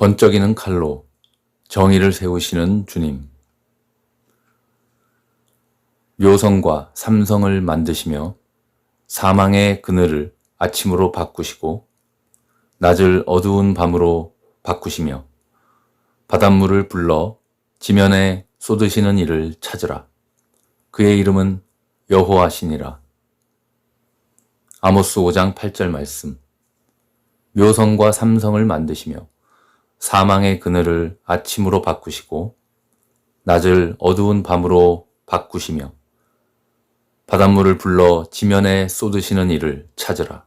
번쩍이는 칼로 정의를 세우시는 주님. 묘성과 삼성을 만드시며 사망의 그늘을 아침으로 바꾸시고 낮을 어두운 밤으로 바꾸시며 바닷물을 불러 지면에 쏟으시는 이를 찾으라. 그의 이름은 여호와시니라. 아모스 5장 8절 말씀. 묘성과 삼성을 만드시며 사망의 그늘을 아침으로 바꾸시고 낮을 어두운 밤으로 바꾸시며 바닷물을 불러 지면에 쏟으시는 이를 찾으라.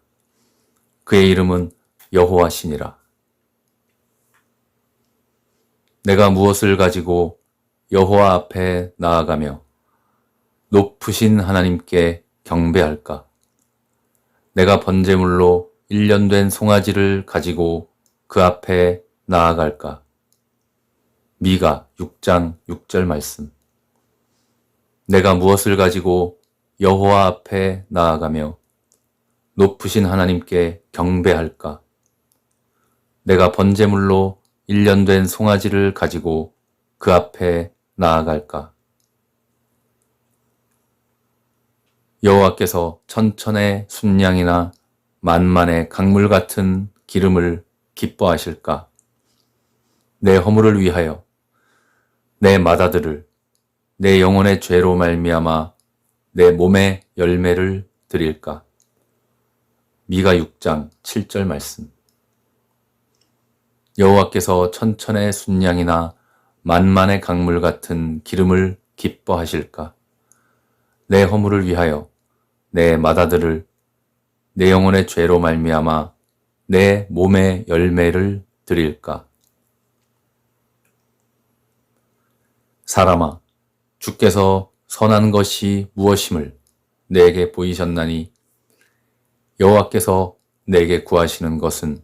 그의 이름은 여호와시니라. 내가 무엇을 가지고 여호와 앞에 나아가며 높으신 하나님께 경배할까? 내가 번제물로 1년 된 송아지를 가지고 그 앞에 나아갈까? 미가 6장 6절 말씀. 내가 무엇을 가지고 여호와 앞에 나아가며 높으신 하나님께 경배할까? 내가 번제물로 1년 된 송아지를 가지고 그 앞에 나아갈까? 여호와께서 천천의 순양이나 만만의 강물 같은 기름을 기뻐하실까? 내 허물을 위하여 내 맏아들을 내 영혼의 죄로 말미암아 내 몸의 열매를 드릴까? 미가 6장 7절 말씀. 여호와께서 천천의 순양이나 만만의 강물 같은 기름을 기뻐하실까? 내 허물을 위하여 내 맏아들을 내 영혼의 죄로 말미암아 내 몸의 열매를 드릴까? 사람아, 주께서 선한 것이 무엇임을 내게 보이셨나니 여호와께서 내게 구하시는 것은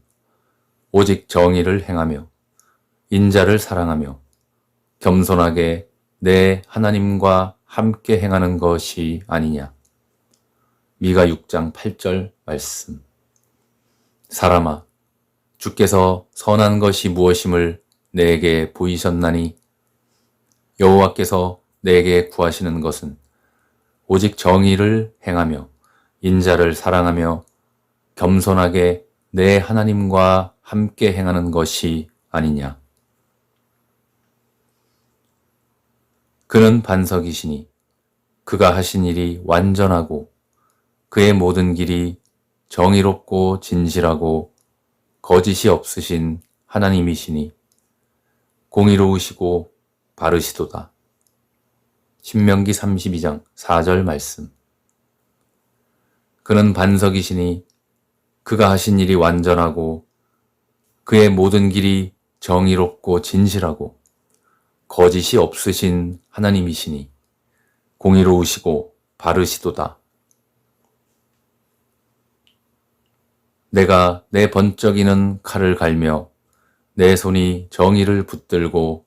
오직 정의를 행하며 인자를 사랑하며 겸손하게 내 하나님과 함께 행하는 것이 아니냐. 미가 6장 8절 말씀. 사람아, 주께서 선한 것이 무엇임을 내게 보이셨나니 여호와께서 내게 구하시는 것은 오직 정의를 행하며 인자를 사랑하며 겸손하게 내 하나님과 함께 행하는 것이 아니냐. 그는 반석이시니 그가 하신 일이 완전하고 그의 모든 길이 정의롭고 진실하고 거짓이 없으신 하나님이시니 공의로우시고 바르시도다. 신명기 32장 4절 말씀. 그는 반석이시니 그가 하신 일이 완전하고 그의 모든 길이 정의롭고 진실하고 거짓이 없으신 하나님이시니 공의로우시고 바르시도다. 내가 내 번쩍이는 칼을 갈며 내 손이 정의를 붙들고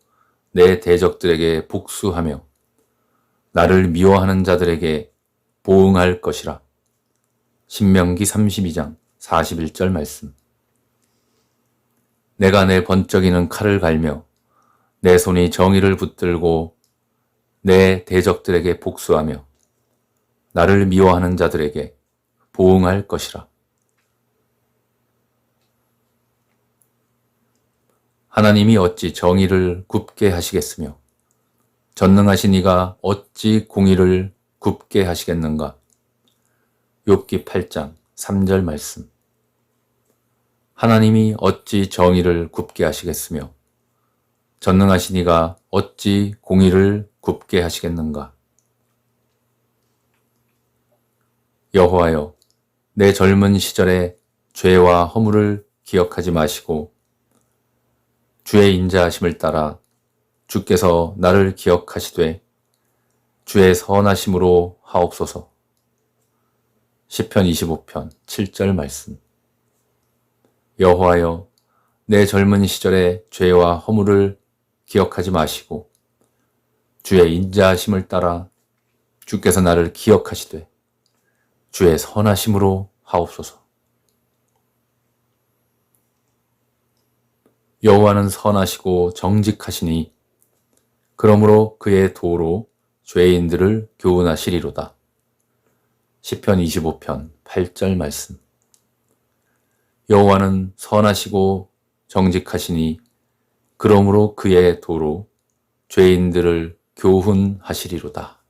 내 대적들에게 복수하며 나를 미워하는 자들에게 보응할 것이라. 신명기 32장 41절 말씀. 내가 내 번쩍이는 칼을 갈며 내 손이 정의를 붙들고 내 대적들에게 복수하며 나를 미워하는 자들에게 보응할 것이라. 하나님이 어찌 정의를 굽게 하시겠으며 전능하신 이가 어찌 공의를 굽게 하시겠는가. 욥기 8장 3절 말씀. 하나님이 어찌 정의를 굽게 하시겠으며 전능하신 이가 어찌 공의를 굽게 하시겠는가. 여호와여, 내 젊은 시절의 죄와 허물을 기억하지 마시고 주의 인자하심을 따라 주께서 나를 기억하시되 주의 선하심으로 하옵소서. 시편 25편 7절 말씀. 여호와여, 내 젊은 시절의 죄와 허물을 기억하지 마시고 주의 인자하심을 따라 주께서 나를 기억하시되 주의 선하심으로 하옵소서. 여호와는 선하시고 정직하시니 그러므로 그의 도로 죄인들을 교훈하시리로다. 시편 25편 8절 말씀. 여호와는 선하시고 정직하시니 그러므로 그의 도로 죄인들을 교훈하시리로다.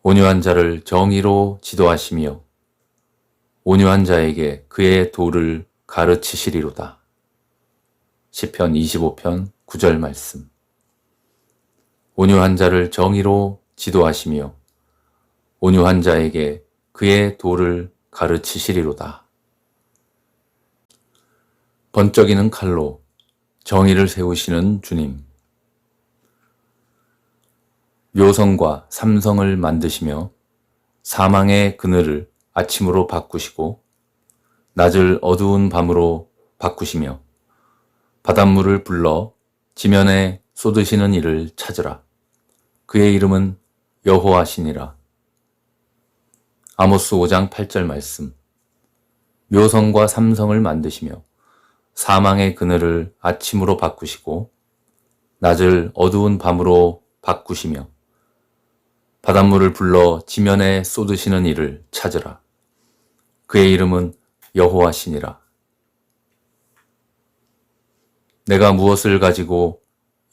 온유한 자를 정의로 지도하시며 온유한 자에게 그의 도를 가르치시리로다. 시편 25편 9절 말씀. 온유한 자를 정의로 지도하시며 온유한 자에게 그의 도를 가르치시리로다. 번쩍이는 칼로 정의를 세우시는 주님. 묘성과 삼성을 만드시며 사망의 그늘을 아침으로 바꾸시고 낮을 어두운 밤으로 바꾸시며 바닷물을 불러 지면에 쏟으시는 이를 찾으라. 그의 이름은 여호와시니라. 아모스 5장 8절 말씀. 묘성과 삼성을 만드시며 사망의 그늘을 아침으로 바꾸시고 낮을 어두운 밤으로 바꾸시며 바닷물을 불러 지면에 쏟으시는 이를 찾으라. 그의 이름은 여호와시니라. 내가 무엇을 가지고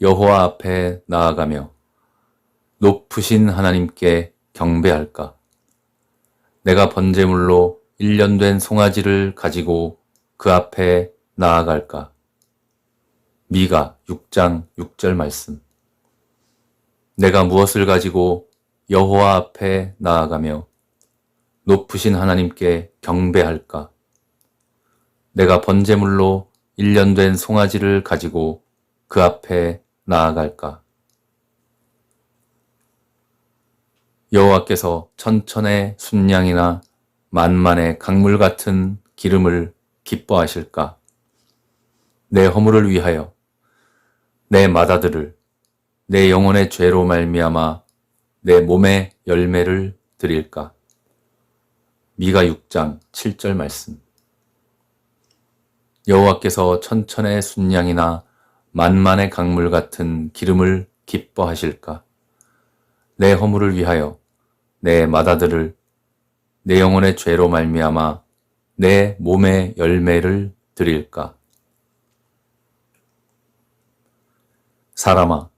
여호와 앞에 나아가며 높으신 하나님께 경배할까? 내가 번제물로 1년 된 송아지를 가지고 그 앞에 나아갈까? 미가 6장 6절 말씀. 내가 무엇을 가지고 여호와 앞에 나아가며 높으신 하나님께 경배할까? 내가 번제물로 1년 된 송아지를 가지고 그 앞에 나아갈까? 여호와께서 천천의 순양이나 만만의 강물 같은 기름을 기뻐하실까? 내 허물을 위하여 내 맏아들을 내 영혼의 죄로 말미암아 내 몸의 열매를 드릴까? 미가 6장 7절 말씀. 여호와께서 천천의 순양이나 만만의 강물 같은 기름을 기뻐하실까? 내 허물을 위하여 내 맏아들을 내 영혼의 죄로 말미암아 내 몸의 열매를 드릴까? 사람아,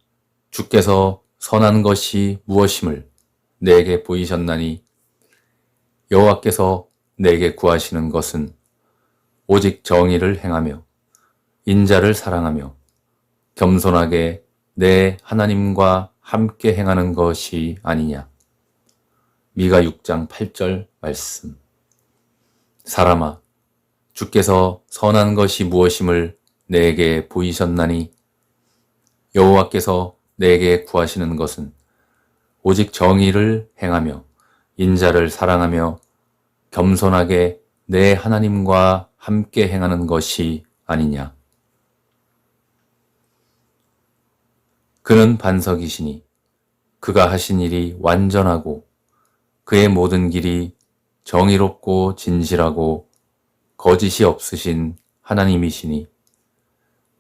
주께서 선한 것이 무엇임을 내게 보이셨나니 여호와께서 내게 구하시는 것은 오직 정의를 행하며 인자를 사랑하며 겸손하게 내 하나님과 함께 행하는 것이 아니냐. 미가 6장 8절 말씀. 사람아, 주께서 선한 것이 무엇임을 내게 보이셨나니 여호와께서 내게 구하시는 것은 오직 정의를 행하며 인자를 사랑하며 겸손하게 내 하나님과 함께 행하는 것이 아니냐. 그는 반석이시니 그가 하신 일이 완전하고 그의 모든 길이 정의롭고 진실하고 거짓이 없으신 하나님이시니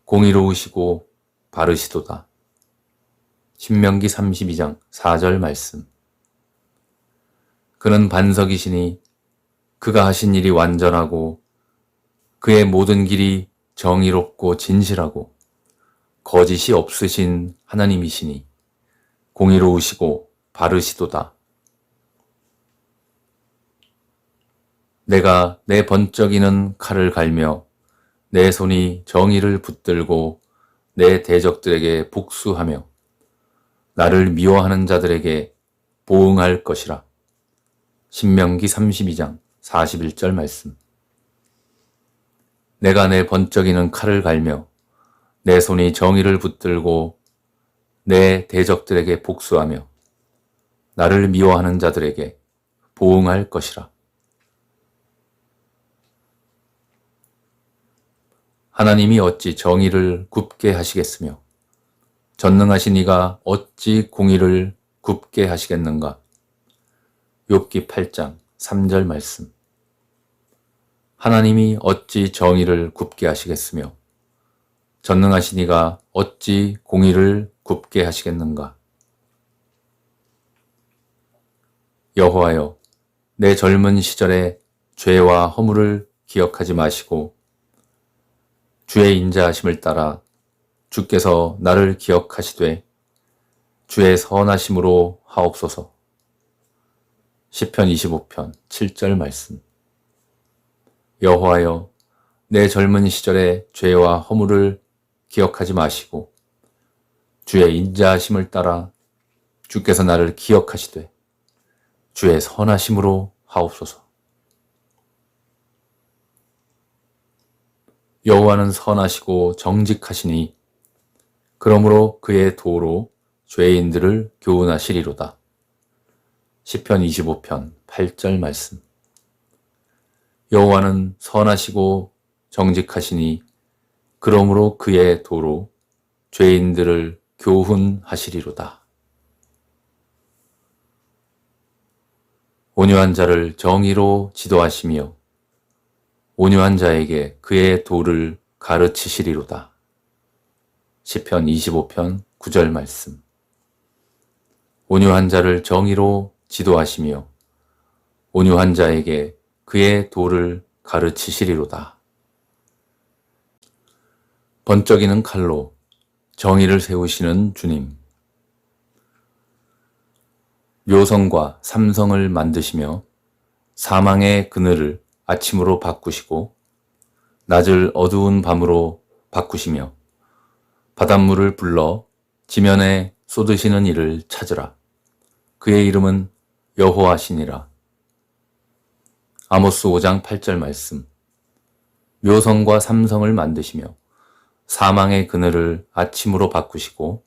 공의로우시고 바르시도다. 신명기 32장 4절 말씀. 그는 반석이시니 그가 하신 일이 완전하고 그의 모든 길이 정의롭고 진실하고 거짓이 없으신 하나님이시니 공의로우시고 바르시도다. 내가 내 번쩍이는 칼을 갈며 내 손이 정의를 붙들고 내 대적들에게 복수하며 나를 미워하는 자들에게 보응할 것이라. 신명기 32장 41절 말씀. 내가 내 번쩍이는 칼을 갈며 내 손이 정의를 붙들고 내 대적들에게 복수하며 나를 미워하는 자들에게 보응할 것이라. 하나님이 어찌 정의를 굽게 하시겠으며 전능하신 이가 어찌 공의를 굽게 하시겠는가. 욥기 8장 3절 말씀. 하나님이 어찌 정의를 굽게 하시겠으며 전능하신 이가 어찌 공의를 굽게 하시겠는가. 여호와여, 내 젊은 시절의 죄와 허물을 기억하지 마시고 주의 인자하심을 따라 주께서 나를 기억하시되 주의 선하심으로 하옵소서. 시편 25편 7절 말씀. 여호와여, 내 젊은 시절의 죄와 허물을 기억하지 마시고 주의 인자하심을 따라 주께서 나를 기억하시되 주의 선하심으로 하옵소서. 여호와는 선하시고 정직하시니 그러므로 그의 도로 죄인들을 교훈하시리로다. 시편 25편 8절 말씀. 여호와는 선하시고 정직하시니 그러므로 그의 도로 죄인들을 교훈하시리로다. 온유한 자를 정의로 지도하시며 온유한 자에게 그의 도를 가르치시리로다. 시편 25편 9절 말씀. 온유한 자를 정의로 지도하시며 온유한 자에게 그의 도를 가르치시리로다. 번쩍이는 칼로 정의를 세우시는 주님. 묘성과 삼성을 만드시며 사망의 그늘을 아침으로 바꾸시고 낮을 어두운 밤으로 바꾸시며 바닷물을 불러 지면에 쏟으시는 이를 찾으라. 그의 이름은 여호와시니라. 아모스 5장 8절 말씀. 묘성과 삼성을 만드시며 사망의 그늘을 아침으로 바꾸시고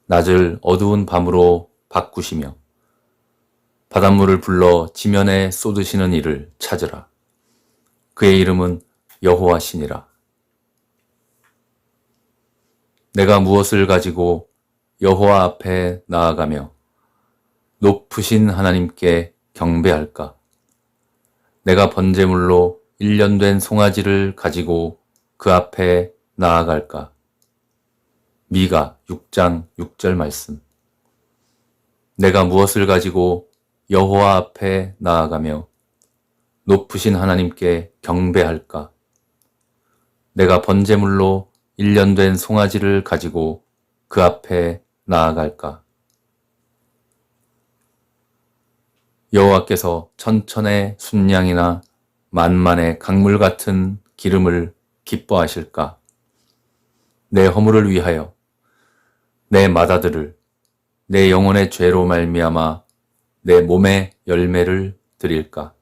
낮을 어두운 밤으로 바꾸시며 바닷물을 불러 지면에 쏟으시는 이를 찾으라. 그의 이름은 여호와시니라. 내가 무엇을 가지고 여호와 앞에 나아가며 높으신 하나님께 경배할까? 내가 번제물로 1년 된 송아지를 가지고 그 앞에 나아갈까? 미가 6장 6절 말씀. 내가 무엇을 가지고 여호와 앞에 나아가며 높으신 하나님께 경배할까? 내가 번제물로 1년 된 송아지를 가지고 그 앞에 나아갈까? 여호와께서 천천의 순양이나 만만의 강물 같은 기름을 기뻐하실까? 내 허물을 위하여 내 맏아들을 내 영혼의 죄로 말미암아 내 몸의 열매를 드릴까?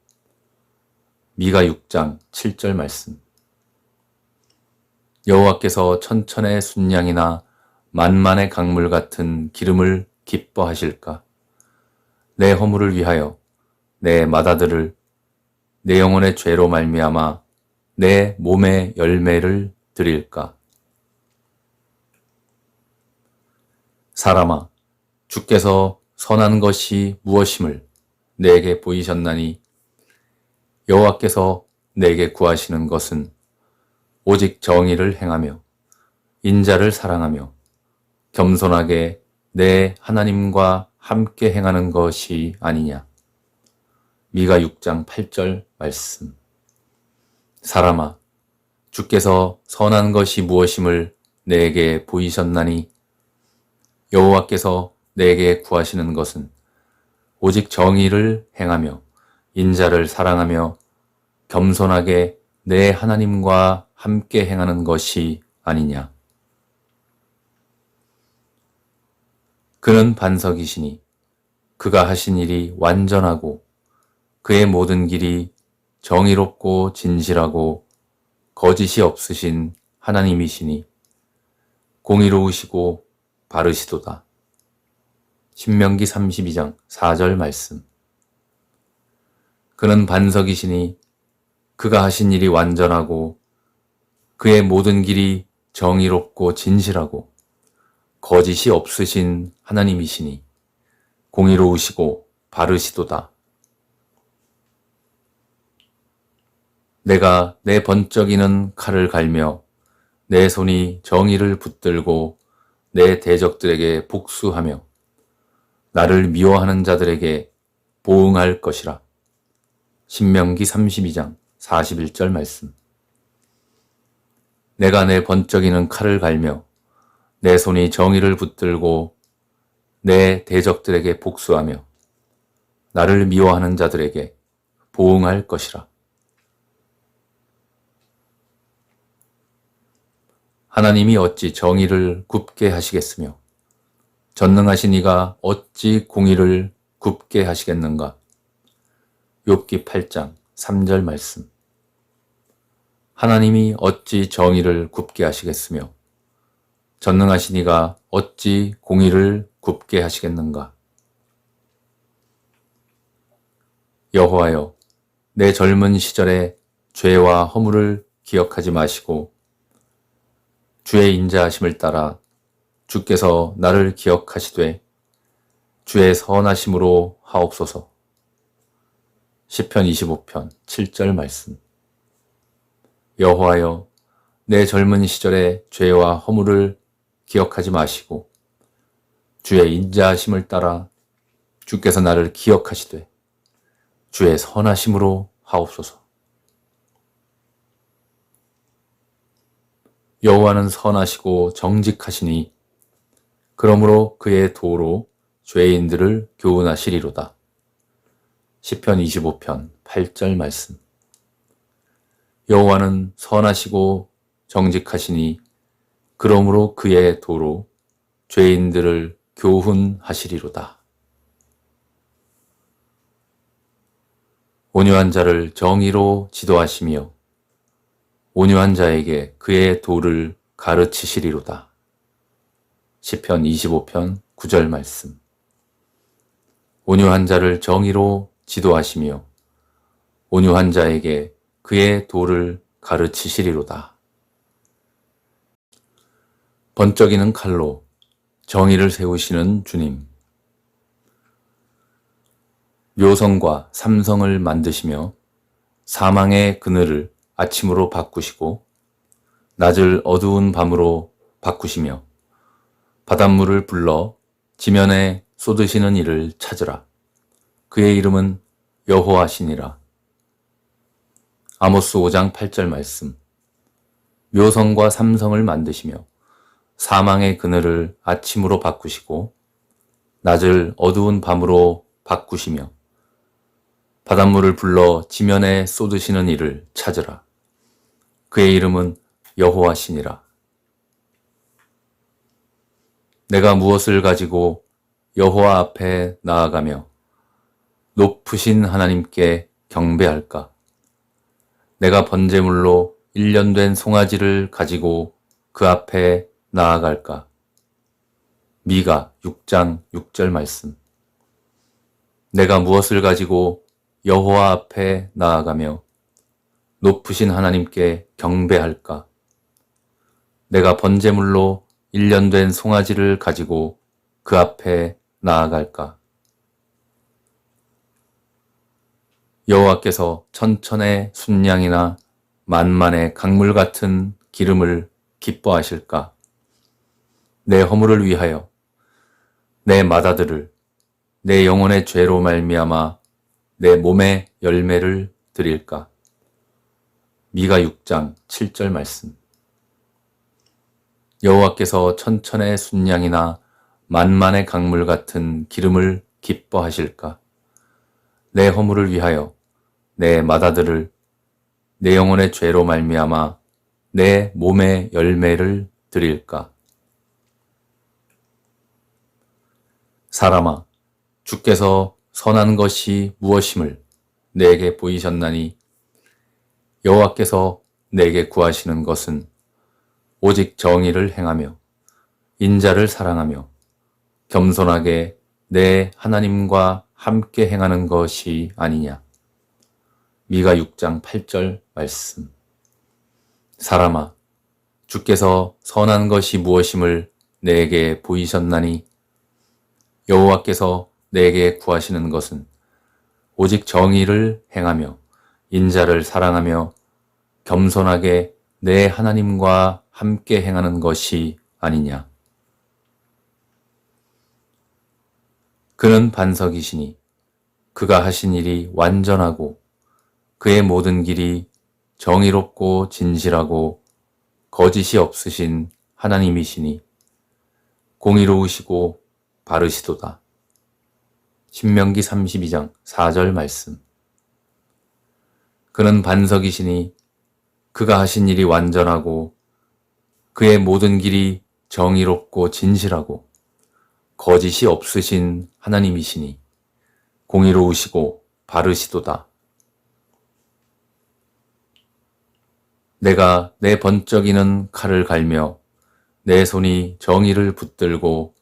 미가 6장 7절 말씀. 여호와께서 천천의 순양이나 만만의 강물 같은 기름을 기뻐하실까? 내 허물을 위하여 내 맏아들을 내 영혼의 죄로 말미암아 내 몸의 열매를 드릴까? 사람아, 주께서 선한 것이 무엇임을 내게 보이셨나니 여호와께서 내게 구하시는 것은 오직 정의를 행하며 인자를 사랑하며 겸손하게 내 하나님과 함께 행하는 것이 아니냐. 미가 6장 8절 말씀. 사람아, 주께서 선한 것이 무엇임을 내게 보이셨나니 여호와께서 내게 구하시는 것은 오직 정의를 행하며 인자를 사랑하며 겸손하게 내 하나님과 함께 행하는 것이 아니냐. 그는 반석이시니 그가 하신 일이 완전하고 그의 모든 길이 정의롭고 진실하고 거짓이 없으신 하나님이시니 공의로우시고 바르시도다. 신명기 32장 4절 말씀. 그는 반석이시니 그가 하신 일이 완전하고 그의 모든 길이 정의롭고 진실하고 거짓이 없으신 하나님이시니 공의로우시고 바르시도다. 내가 내 번쩍이는 칼을 갈며 내 손이 정의를 붙들고 내 대적들에게 복수하며 나를 미워하는 자들에게 보응할 것이라. 신명기 32장 41절 말씀. 내가 내 번쩍이는 칼을 갈며 내 손이 정의를 붙들고 내 대적들에게 복수하며 나를 미워하는 자들에게 보응할 것이라. 하나님이 어찌 정의를 굽게 하시겠으며 전능하신 이가 어찌 공의를 굽게 하시겠는가. 욥기 8장 3절 말씀. 하나님이 어찌 정의를 굽게 하시겠으며 전능하신 이가 어찌 공의를 굽게 하시겠는가. 여호와여, 내 젊은 시절에 죄와 허물을 기억하지 마시고 주의 인자하심을 따라 주께서 나를 기억하시되 주의 선하심으로 하옵소서. 시편 25편 7절 말씀. 여호와여, 내 젊은 시절에 죄와 허물을 기억하지 마시고 주의 인자하심을 따라 주께서 나를 기억하시되 주의 선하심으로 하옵소서. 여호와는 선하시고 정직하시니 그러므로 그의 도로 죄인들을 교훈하시리로다. 시편 25편 8절 말씀. 여호와는 선하시고 정직하시니 그러므로 그의 도로 죄인들을 교훈하시리로다. 온유한 자를 정의로 지도하시며 온유한 자에게 그의 도를 가르치시리로다. 시편 25편 9절 말씀. 온유한 자를 정의로 지도하시며 온유한 자에게 그의 도를 가르치시리로다. 번쩍이는 칼로 정의를 세우시는 주님. 묘성과 삼성을 만드시며 사망의 그늘을 아침으로 바꾸시고 낮을 어두운 밤으로 바꾸시며 바닷물을 불러 지면에 쏟으시는 이를 찾으라. 그의 이름은 여호와시니라. 아모스 5장 8절 말씀. 묘성과 삼성을 만드시며 사망의 그늘을 아침으로 바꾸시고 낮을 어두운 밤으로 바꾸시며 바닷물을 불러 지면에 쏟으시는 이를 찾으라. 그의 이름은 여호와시니라. 내가 무엇을 가지고 여호와 앞에 나아가며 높으신 하나님께 경배할까? 내가 번제물로 1년 된 송아지를 가지고 그 앞에 나아갈까? 미가 6장 6절 말씀. 내가 무엇을 가지고 여호와 앞에 나아가며 높으신 하나님께 경배할까? 내가 번제물로 1년 된 송아지를 가지고 그 앞에 나아갈까? 여호와께서 천천의 순양이나 만만의 강물 같은 기름을 기뻐하실까? 내 허물을 위하여 내 맏아들을 내 영혼의 죄로 말미암아 내 몸의 열매를 드릴까? 미가 6장 7절 말씀. 여호와께서 천천의 순양이나 만만의 강물 같은 기름을 기뻐하실까? 내 허물을 위하여 내 맏아들을 내 영혼의 죄로 말미암아 내 몸의 열매를 드릴까? 사람아, 주께서 선한 것이 무엇임을 내게 보이셨나니 여호와께서 내게 구하시는 것은 오직 정의를 행하며 인자를 사랑하며 겸손하게 내 하나님과 함께 행하는 것이 아니냐. 미가 6장 8절 말씀. 사람아, 주께서 선한 것이 무엇임을 내게 보이셨나니 여호와께서 내게 구하시는 것은 오직 정의를 행하며 인자를 사랑하며 겸손하게 내 하나님과 함께 행하는 것이 아니냐. 그는 반석이시니 그가 하신 일이 완전하고 그의 모든 길이 정의롭고 진실하고 거짓이 없으신 하나님이시니 공의로우시고 바르시도다. 신명기 32장 4절 말씀. 그는 반석이시니 그가 하신 일이 완전하고 그의 모든 길이 정의롭고 진실하고 거짓이 없으신 하나님이시니 공의로우시고 바르시도다. 내가 내 번쩍이는 칼을 갈며 내 손이 정의를 붙들고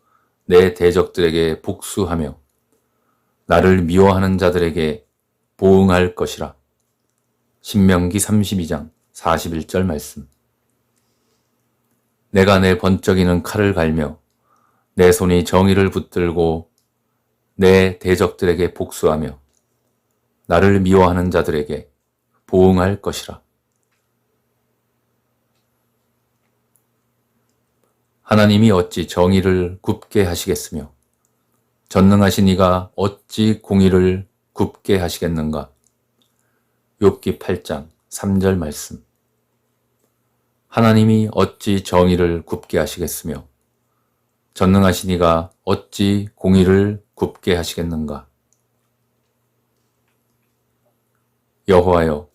내 대적들에게 복수하며 나를 미워하는 자들에게 보응할 것이라. 신명기 32장 41절 말씀. 내가 내 번쩍이는 칼을 갈며 내 손이 정의를 붙들고 내 대적들에게 복수하며 나를 미워하는 자들에게 보응할 것이라. 하나님이 어찌 정의를 굽게 하시겠으며 전능하신 이가 어찌 공의를 굽게 하시겠는가. 욥기 8장 3절 말씀. 하나님이 어찌 정의를 굽게 하시겠으며 전능하신 이가 어찌 공의를 굽게 하시겠는가. 여호와여,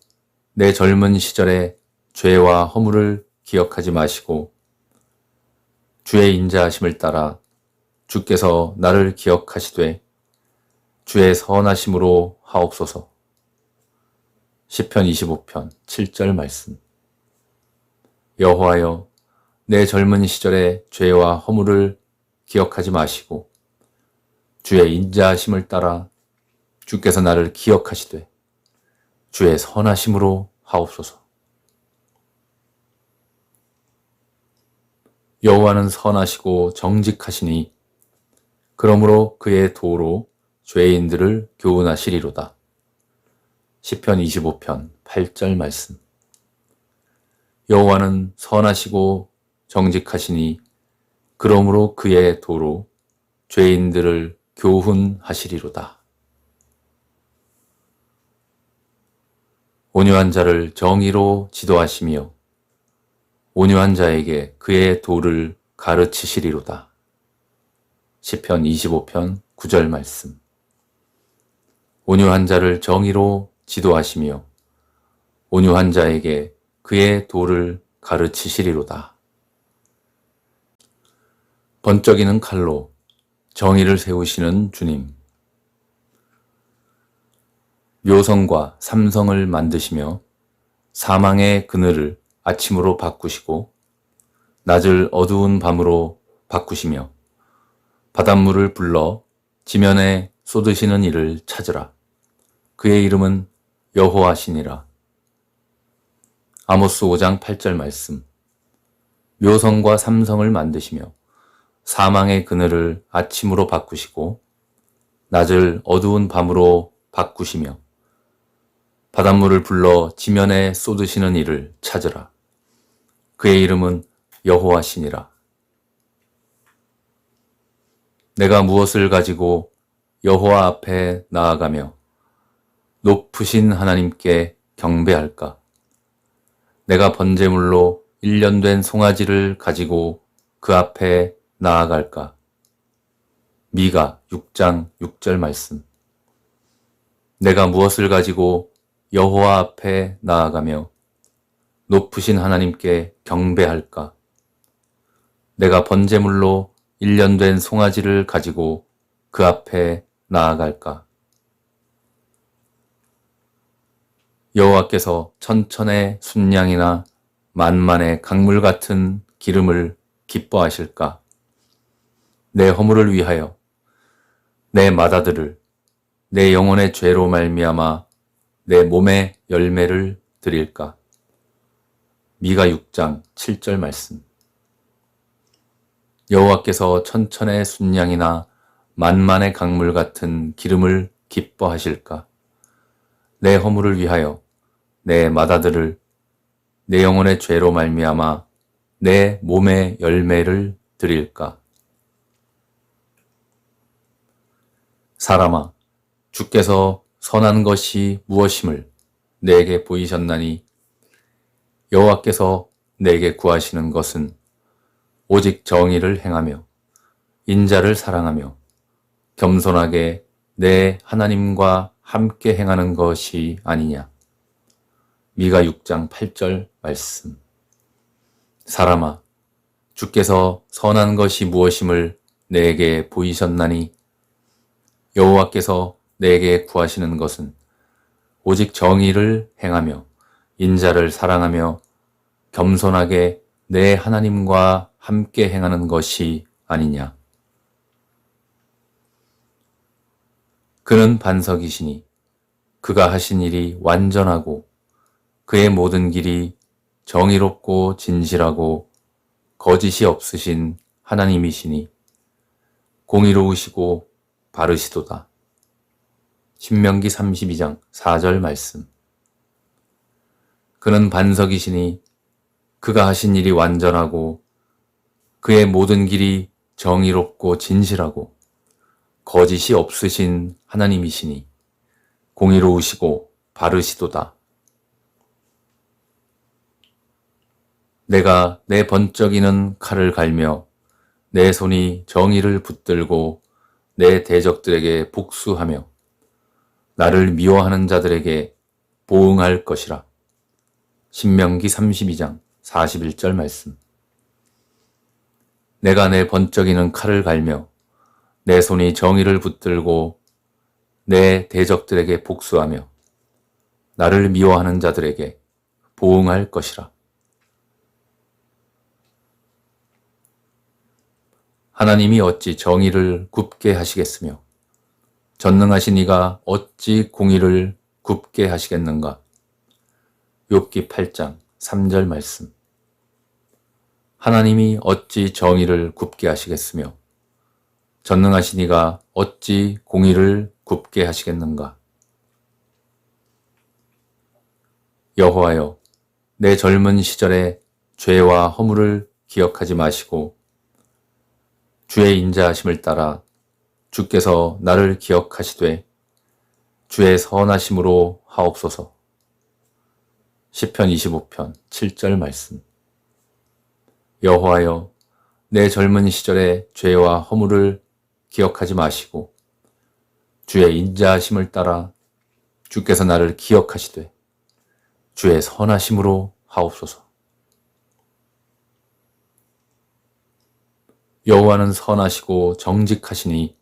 내 젊은 시절의 죄와 허물을 기억하지 마시고 주의 인자하심을 따라 주께서 나를 기억하시되 주의 선하심으로 하옵소서. 시편 25편 7절 말씀. 여호와여, 내 젊은 시절의 죄와 허물을 기억하지 마시고 주의 인자하심을 따라 주께서 나를 기억하시되 주의 선하심으로 하옵소서. 여호와는 선하시고 정직하시니 그러므로 그의 도로 죄인들을 교훈하시리로다. 시편 25편 8절 말씀. 여호와는 선하시고 정직하시니 그러므로 그의 도로 죄인들을 교훈하시리로다. 온유한 자를 정의로 지도하시며 온유한 자에게 그의 도를 가르치시리로다. 시편 25편 9절 말씀. 온유한 자를 정의로 지도하시며 온유한 자에게 그의 도를 가르치시리로다. 번쩍이는 칼로 정의를 세우시는 주님. 묘성과 삼성을 만드시며 사망의 그늘을 아침으로 바꾸시고 낮을 어두운 밤으로 바꾸시며 바닷물을 불러 지면에 쏟으시는 이를 찾으라. 그의 이름은 여호와시니라. 아모스 5장 8절 말씀. 묘성과 삼성을 만드시며 사망의 그늘을 아침으로 바꾸시고 낮을 어두운 밤으로 바꾸시며 바닷물을 불러 지면에 쏟으시는 이를 찾으라. 그의 이름은 여호와시니라. 내가 무엇을 가지고 여호와 앞에 나아가며 높으신 하나님께 경배할까? 내가 번제물로 1년 된 송아지를 가지고 그 앞에 나아갈까? 미가 6장 6절 말씀. 내가 무엇을 가지고 여호와 앞에 나아가며 높으신 하나님께 경배할까? 내가 번제물로 1년 된 송아지를 가지고 그 앞에 나아갈까? 여호와께서 천천의 순양이나 만만의 강물 같은 기름을 기뻐하실까? 내 허물을 위하여 내 맏아들을 내 영혼의 죄로 말미암아 내 몸의 열매를 드릴까? 미가 6장 7절 말씀. 여호와께서 천천의 순양이나 만만의 강물 같은 기름을 기뻐하실까? 내 허물을 위하여 내 맏아들을 내 영혼의 죄로 말미암아 내 몸의 열매를 드릴까? 사람아, 주께서 선한 것이 무엇임을 내게 보이셨나니 여호와께서 내게 구하시는 것은 오직 정의를 행하며 인자를 사랑하며 겸손하게 내 하나님과 함께 행하는 것이 아니냐. 미가 6장 8절 말씀. 사람아, 주께서 선한 것이 무엇임을 내게 보이셨나니 여호와께서 내게 구하시는 것은 오직 정의를 행하며 인자를 사랑하며 겸손하게 내 하나님과 함께 행하는 것이 아니냐. 그는 반석이시니 그가 하신 일이 완전하고 그의 모든 길이 정의롭고 진실하고 거짓이 없으신 하나님이시니 공의로우시고 바르시도다. 신명기 32장 4절 말씀. 그는 반석이시니 그가 하신 일이 완전하고 그의 모든 길이 정의롭고 진실하고 거짓이 없으신 하나님이시니 공의로우시고 바르시도다. 내가 내 번쩍이는 칼을 갈며 내 손이 정의를 붙들고 내 대적들에게 복수하며 나를 미워하는 자들에게 보응할 것이라. 신명기 32장 41절 말씀. 내가 내 번쩍이는 칼을 갈며 내 손이 정의를 붙들고 내 대적들에게 복수하며 나를 미워하는 자들에게 보응할 것이라. 하나님이 어찌 정의를 굽게 하시겠으며 전능하신 이가 어찌 공의를 굽게 하시겠는가. 욥기 8장 3절 말씀. 하나님이 어찌 정의를 굽게 하시겠으며 전능하신 이가 어찌 공의를 굽게 하시겠는가. 여호와여, 내 젊은 시절의 죄와 허물을 기억하지 마시고 주의 인자하심을 따라 주께서 나를 기억하시되 주의 선하심으로 하옵소서. 시편 25편 7절 말씀. 여호와여, 내 젊은 시절의 죄와 허물을 기억하지 마시고 주의 인자하심을 따라 주께서 나를 기억하시되 주의 선하심으로 하옵소서. 여호와는 선하시고 정직하시니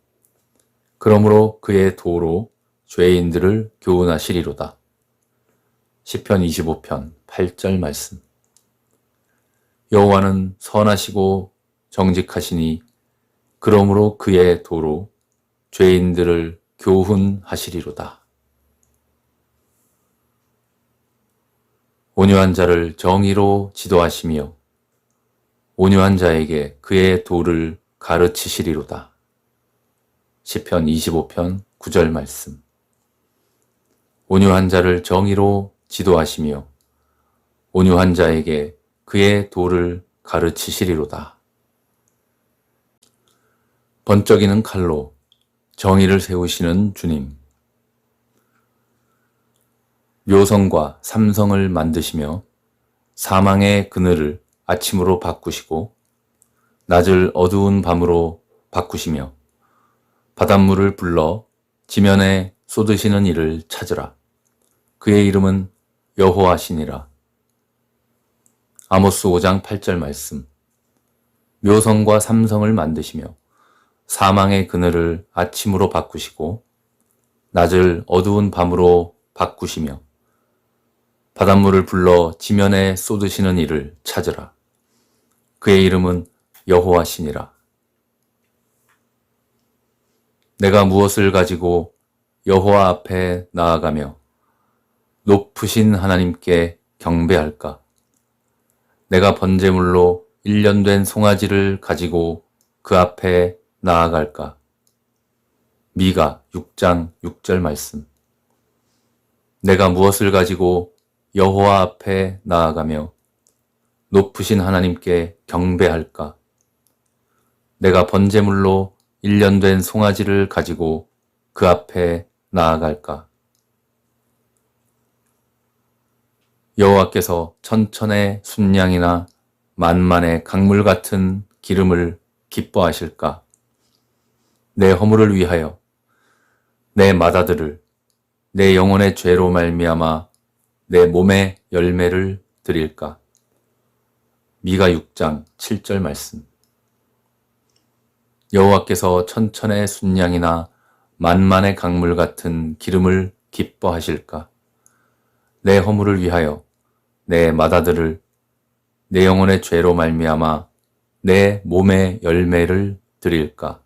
그러므로 그의 도로 죄인들을 교훈하시리로다. 시편 25편 8절 말씀. 여호와는 선하시고 정직하시니 그러므로 그의 도로 죄인들을 교훈하시리로다. 온유한 자를 정의로 지도하시며 온유한 자에게 그의 도를 가르치시리로다. 시편 25편 9절 말씀. 온유한 자를 정의로 지도하시며 온유한 자에게 그의 도를 가르치시리로다. 번쩍이는 칼로 정의를 세우시는 주님. 묘성과 삼성을 만드시며 사망의 그늘을 아침으로 바꾸시고 낮을 어두운 밤으로 바꾸시며 바닷물을 불러 지면에 쏟으시는 이를 찾으라. 그의 이름은 여호와시니라. 아모스 5장 8절 말씀. 묘성과 삼성을 만드시며 사망의 그늘을 아침으로 바꾸시고 낮을 어두운 밤으로 바꾸시며 바닷물을 불러 지면에 쏟으시는 이를 찾으라. 그의 이름은 여호와시니라. 내가 무엇을 가지고 여호와 앞에 나아가며 높으신 하나님께 경배할까? 내가 번제물로 1년 된 송아지를 가지고 그 앞에 나아갈까? 미가 6장 6절 말씀. 내가 무엇을 가지고 여호와 앞에 나아가며 높으신 하나님께 경배할까? 내가 번제물로 1년 된 송아지를 가지고 그 앞에 나아갈까? 여호와께서 천천의 순양이나 만만의 강물 같은 기름을 기뻐하실까? 내 허물을 위하여 내 맏아들을 내 영혼의 죄로 말미암아 내 몸의 열매를 드릴까? 미가 6장 7절 말씀. 여호와께서 천천의 순양이나 만만의 강물 같은 기름을 기뻐하실까? 내 허물을 위하여 내 맏아들을 내 영혼의 죄로 말미암아 내 몸의 열매를 드릴까?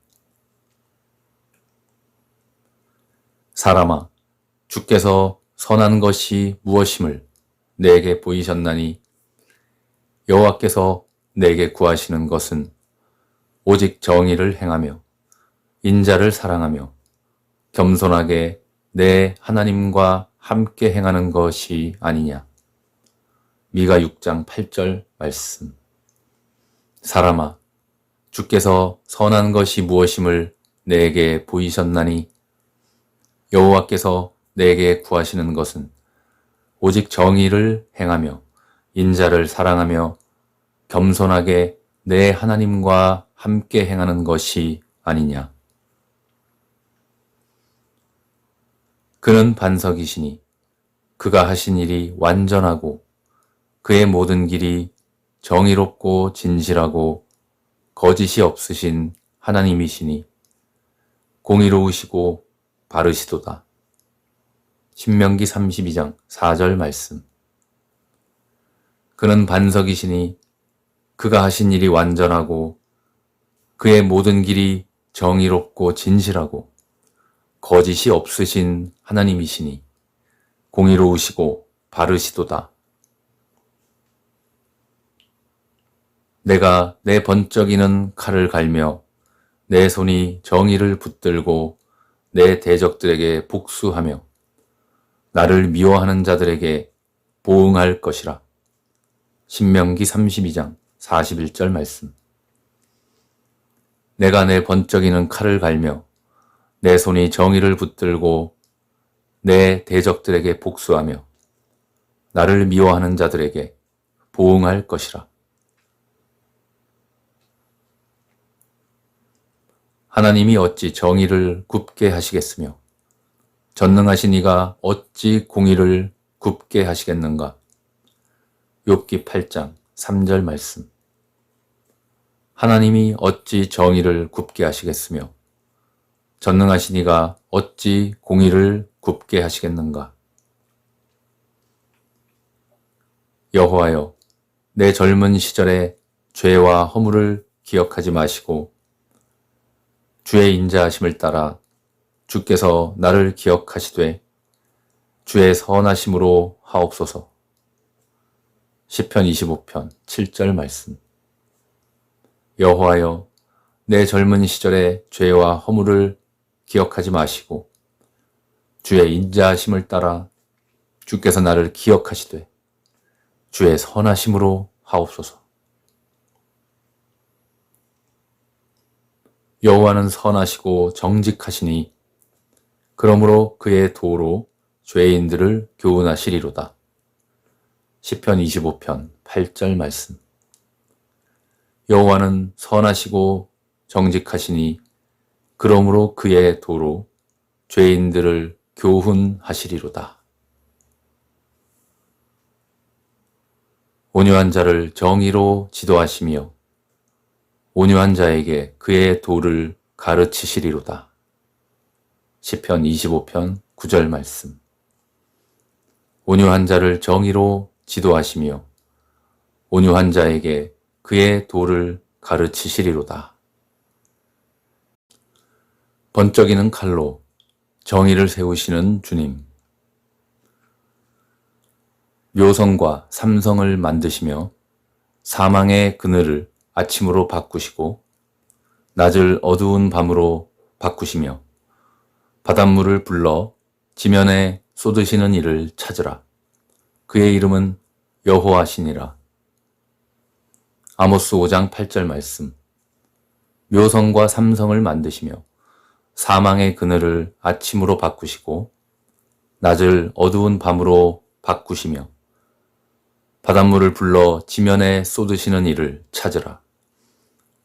사람아, 주께서 선한 것이 무엇임을 내게 보이셨나니 여호와께서 내게 구하시는 것은 오직 정의를 행하며 인자를 사랑하며 겸손하게 내 하나님과 함께 행하는 것이 아니냐. 미가 6장 8절 말씀. 사람아, 주께서 선한 것이 무엇임을 내게 보이셨나니 여호와께서 내게 구하시는 것은 오직 정의를 행하며 인자를 사랑하며 겸손하게 내 하나님과 함께 행하는 것이 아니냐. 그는 반석이시니 그가 하신 일이 완전하고 그의 모든 길이 정의롭고 진실하고 거짓이 없으신 하나님이시니 공의로우시고 바르시도다. 신명기 32장 4절 말씀. 그는 반석이시니 그가 하신 일이 완전하고 그의 모든 길이 정의롭고 진실하고 거짓이 없으신 하나님이시니 공의로우시고 바르시도다. 내가 내 번쩍이는 칼을 갈며 내 손이 정의를 붙들고 내 대적들에게 복수하며 나를 미워하는 자들에게 보응할 것이라. 신명기 32장 41절 말씀. 내가 내 번쩍이는 칼을 갈며 내 손이 정의를 붙들고 내 대적들에게 복수하며 나를 미워하는 자들에게 보응할 것이라. 하나님이 어찌 정의를 굽게 하시겠으며 전능하신 이가 어찌 공의를 굽게 하시겠는가. 욥기 8장 3절 말씀. 하나님이 어찌 정의를 굽게 하시겠으며 전능하신 이가 어찌 공의를 굽게 하시겠는가. 여호와여, 내 젊은 시절에 죄와 허물을 기억하지 마시고 주의 인자하심을 따라 주께서 나를 기억하시되 주의 선하심으로 하옵소서. 시편 25편 7절 말씀. 여호와여, 내 젊은 시절에 죄와 허물을 기억하지 마시고 주의 인자하심을 따라 주께서 나를 기억하시되 주의 선하심으로 하옵소서. 여호와는 선하시고 정직하시니 그러므로 그의 도로 죄인들을 교훈하시리로다. 시편 25편 8절 말씀. 여호와는 선하시고 정직하시니 그러므로 그의 도로 죄인들을 교훈하시리로다. 온유한 자를 정의로 지도하시며 온유한 자에게 그의 도를 가르치시리로다. 시편 25편 9절 말씀. 온유한 자를 정의로 지도하시며 온유한 자에게 그의 도를 가르치시리로다. 번쩍이는 칼로 정의를 세우시는 주님. 묘성과 삼성을 만드시며 사망의 그늘을 아침으로 바꾸시고 낮을 어두운 밤으로 바꾸시며 바닷물을 불러 지면에 쏟으시는 이를 찾으라. 그의 이름은 여호와시니라. 아모스 5장 8절 말씀. 묘성과 삼성을 만드시며 사망의 그늘을 아침으로 바꾸시고 낮을 어두운 밤으로 바꾸시며 바닷물을 불러 지면에 쏟으시는 이를 찾으라.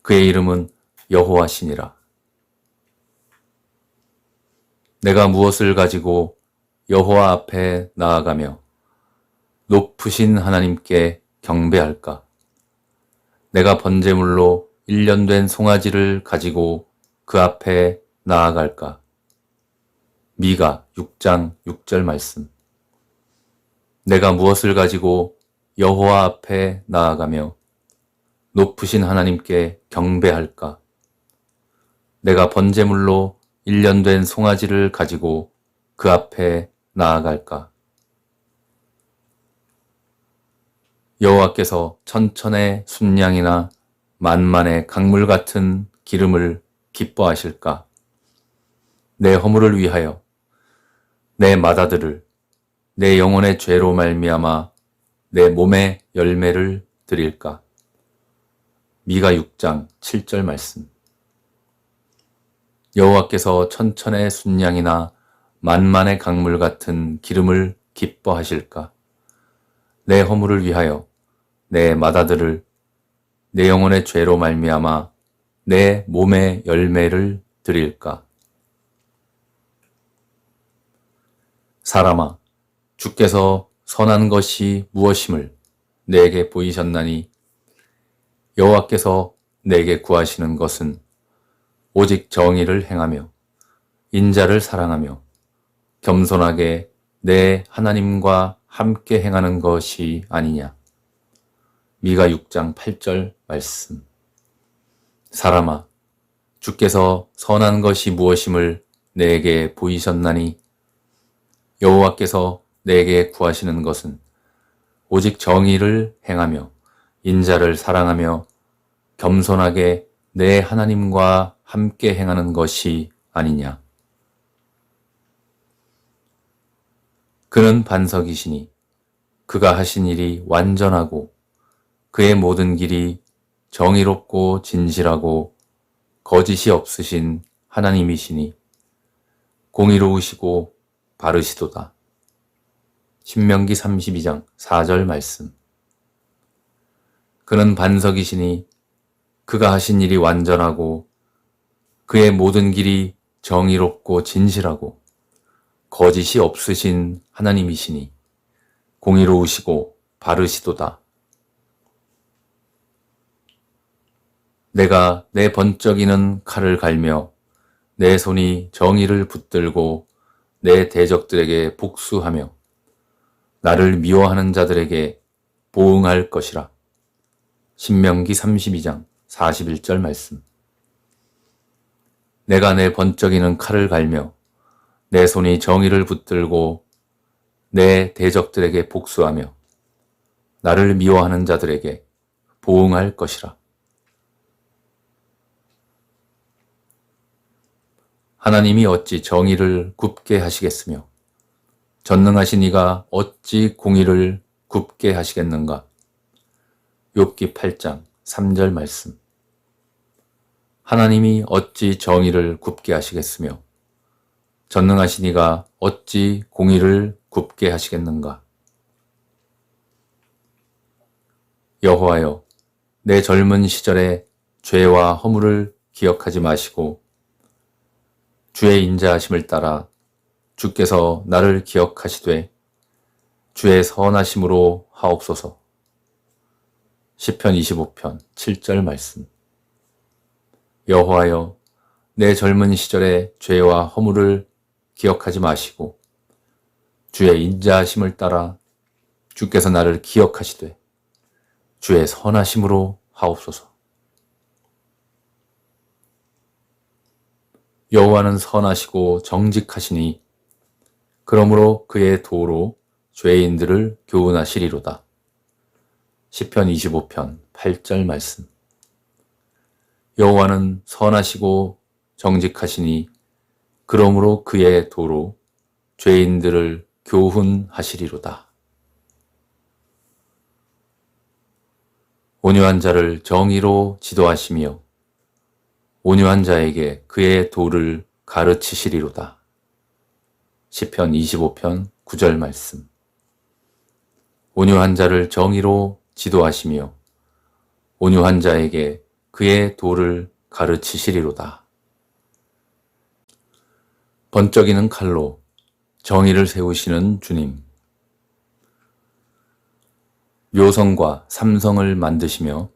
그의 이름은 여호와시니라. 내가 무엇을 가지고 여호와 앞에 나아가며 높으신 하나님께 경배할까? 내가 번제물로 1년 된 송아지를 가지고 그 앞에 나아갈까? 미가 6장 6절 말씀. 내가 무엇을 가지고 여호와 앞에 나아가며 높으신 하나님께 경배할까? 내가 번제물로 1년 된 송아지를 가지고 그 앞에 나아갈까? 여호와께서 천천의 순양이나 만만의 강물 같은 기름을 기뻐하실까? 내 허물을 위하여 내 맏아들을 내 영혼의 죄로 말미암아 내 몸의 열매를 드릴까? 미가 6장 7절 말씀. 여호와께서 천천의 순양이나 만만의 강물 같은 기름을 기뻐하실까? 내 허물을 위하여 내 맏아들을 내 영혼의 죄로 말미암아 내 몸의 열매를 드릴까? 사람아, 주께서 선한 것이 무엇임을 내게 보이셨나니 여호와께서 내게 구하시는 것은 오직 정의를 행하며 인자를 사랑하며 겸손하게 내 하나님과 함께 행하는 것이 아니냐. 미가 6장 8절 말씀. 사람아, 주께서 선한 것이 무엇임을 내게 보이셨나니 여호와께서 내게 구하시는 것은 오직 정의를 행하며 인자를 사랑하며 겸손하게 내 하나님과 함께 행하는 것이 아니냐. 그는 반석이시니 그가 하신 일이 완전하고 그의 모든 길이 정의롭고 진실하고 거짓이 없으신 하나님이시니 공의로우시고 바르시도다. 신명기 32장 4절 말씀. 그는 반석이시니 그가 하신 일이 완전하고 그의 모든 길이 정의롭고 진실하고 거짓이 없으신 하나님이시니 공의로우시고 바르시도다. 내가 내 번쩍이는 칼을 갈며 내 손이 정의를 붙들고 내 대적들에게 복수하며 나를 미워하는 자들에게 보응할 것이라. 신명기 32장 41절 말씀. 내가 내 번쩍이는 칼을 갈며 내 손이 정의를 붙들고 내 대적들에게 복수하며 나를 미워하는 자들에게 보응할 것이라. 하나님이 어찌 정의를 굽게 하시겠으며 전능하신 이가 어찌 공의를 굽게 하시겠는가. 욥기 8장 3절 말씀. 하나님이 어찌 정의를 굽게 하시겠으며 전능하신 이가 어찌 공의를 굽게 하시겠는가. 여호와여, 내 젊은 시절의 죄와 허물을 기억하지 마시고 주의 인자하심을 따라 주께서 나를 기억하시되 주의 선하심으로 하옵소서. 시편 25편 7절 말씀. 여호와여, 내 젊은 시절의 죄와 허물을 기억하지 마시고 주의 인자하심을 따라 주께서 나를 기억하시되 주의 선하심으로 하옵소서. 여호와는 선하시고 정직하시니 그러므로 그의 도로 죄인들을 교훈하시리로다. 시편 25편 8절 말씀. 여호와는 선하시고 정직하시니 그러므로 그의 도로 죄인들을 교훈하시리로다. 온유한 자를 정의로 지도하시며 온유한 자에게 그의 도를 가르치시리로다. 시편 25편 9절 말씀. 온유한 자를 정의로 지도하시며 온유한 자에게 그의 도를 가르치시리로다. 번쩍이는 칼로 정의를 세우시는 주님. 묘성과 삼성을 만드시며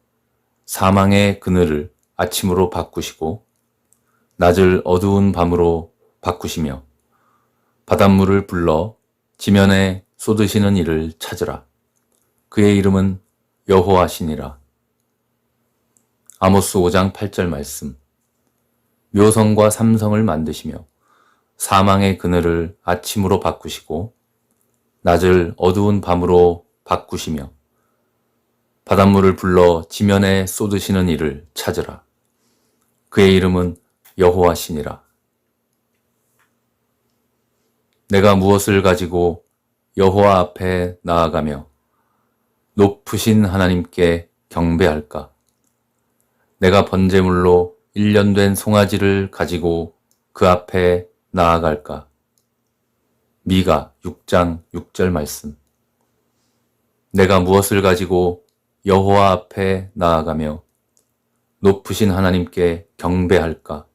사망의 그늘을 아침으로 바꾸시고 낮을 어두운 밤으로 바꾸시며 바닷물을 불러 지면에 쏟으시는 이를 찾으라. 그의 이름은 여호와시니라. 아모스 5장 8절 말씀. 묘성과 삼성을 만드시며 사망의 그늘을 아침으로 바꾸시고 낮을 어두운 밤으로 바꾸시며 바닷물을 불러 지면에 쏟으시는 이를 찾으라. 그의 이름은 여호와시니라. 내가 무엇을 가지고 여호와 앞에 나아가며 높으신 하나님께 경배할까? 내가 번제물로 1년 된 송아지를 가지고 그 앞에 나아갈까? 미가 6장 6절 말씀. 내가 무엇을 가지고 여호와 앞에 나아가며 높으신 하나님께 경배할까?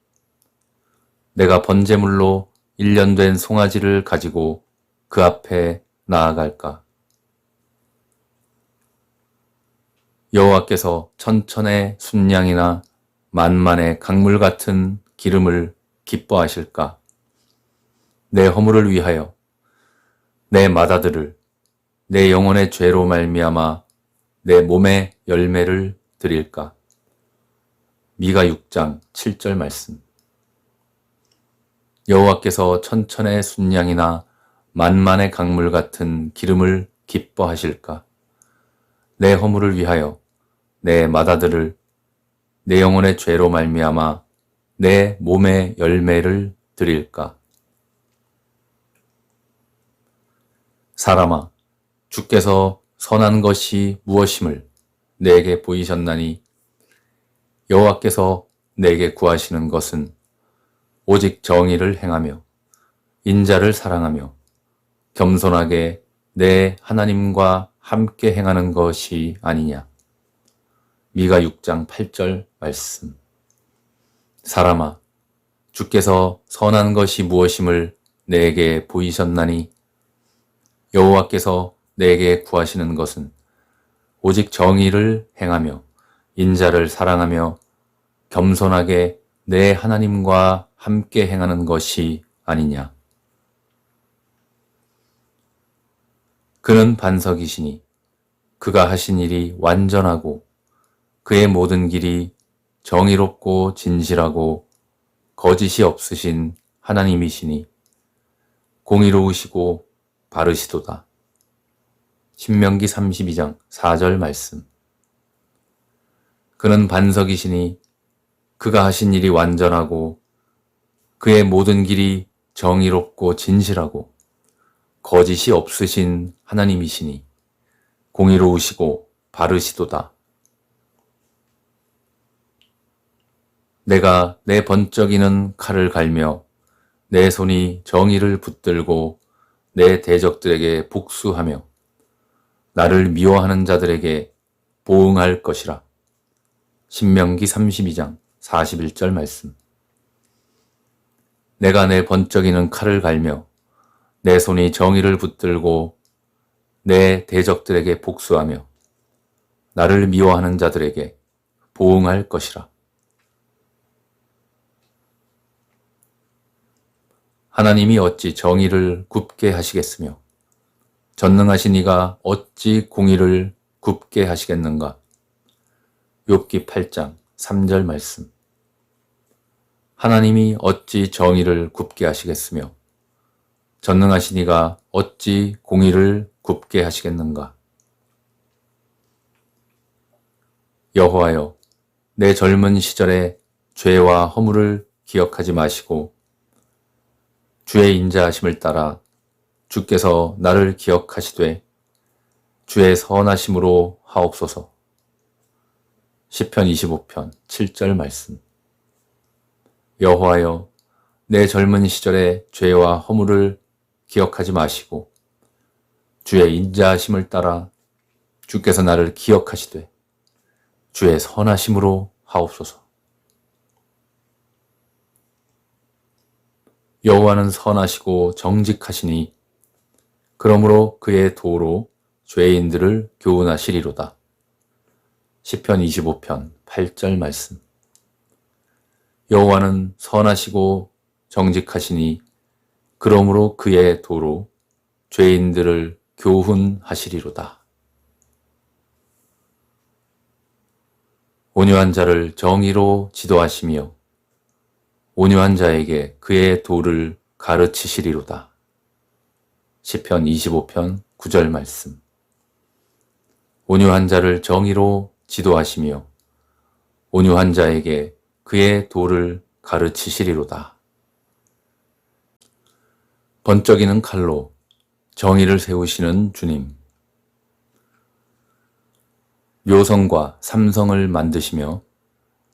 내가 번제물로 1년 된 송아지를 가지고 그 앞에 나아갈까? 여호와께서 천천의 순양이나 만만의 강물 같은 기름을 기뻐하실까? 내 허물을 위하여 내 맏아들을 내 영혼의 죄로 말미암아 내 몸의 열매를 드릴까? 미가 6장 7절 말씀. 여호와께서 천천의 순양이나 만만의 강물 같은 기름을 기뻐하실까? 내 허물을 위하여 내 맏아들을 내 영혼의 죄로 말미암아 내 몸의 열매를 드릴까? 사람아, 주께서 선한 것이 무엇임을 내게 보이셨나니 여호와께서 내게 구하시는 것은 오직 정의를 행하며 인자를 사랑하며 겸손하게 내 하나님과 함께 행하는 것이 아니냐. 미가 6장 8절 말씀. 사람아, 주께서 선한 것이 무엇임을 내게 보이셨나니 여호와께서 내게 구하시는 것은 오직 정의를 행하며 인자를 사랑하며 겸손하게 내 하나님과 함께 행하는 것이 아니냐. 그는 반석이시니 그가 하신 일이 완전하고 그의 모든 길이 정의롭고 진실하고 거짓이 없으신 하나님이시니 공의로우시고 바르시도다. 신명기 32장 4절 말씀. 그는 반석이시니 그가 하신 일이 완전하고 그의 모든 길이 정의롭고 진실하고 거짓이 없으신 하나님이시니 공의로우시고 바르시도다. 내가 내 번쩍이는 칼을 갈며 내 손이 정의를 붙들고 내 대적들에게 복수하며 나를 미워하는 자들에게 보응할 것이라. 신명기 32장 41절 말씀. 내가 내 번쩍이는 칼을 갈며 내 손이 정의를 붙들고 내 대적들에게 복수하며 나를 미워하는 자들에게 보응할 것이라. 하나님이 어찌 정의를 굽게 하시겠으며 전능하신 이가 어찌 공의를 굽게 하시겠는가. 욥기 8장 3절 말씀. 하나님이 어찌 정의를 굽게 하시겠으며 전능하신 이가 어찌 공의를 굽게 하시겠는가. 여호와여, 내 젊은 시절의 죄와 허물을 기억하지 마시고 주의 인자하심을 따라 주께서 나를 기억하시되 주의 선하심으로 하옵소서. 시편 25편 7절 말씀. 여호와여, 내 젊은 시절의 죄와 허물을 기억하지 마시고 주의 인자하심을 따라 주께서 나를 기억하시되 주의 선하심으로 하옵소서. 여호와는 선하시고 정직하시니 그러므로 그의 도로 죄인들을 교훈하시리로다. 시편 25편 8절 말씀. 여호와는 선하시고 정직하시니 그러므로 그의 도로 죄인들을 교훈하시리로다. 온유한 자를 정의로 지도하시며 온유한 자에게 그의 도를 가르치시리로다. 시편 25편 9절 말씀. 온유한 자를 정의로 지도하시며 온유한 자에게 그의 도를 가르치시리로다. 번쩍이는 칼로 정의를 세우시는 주님. 묘성과 삼성을 만드시며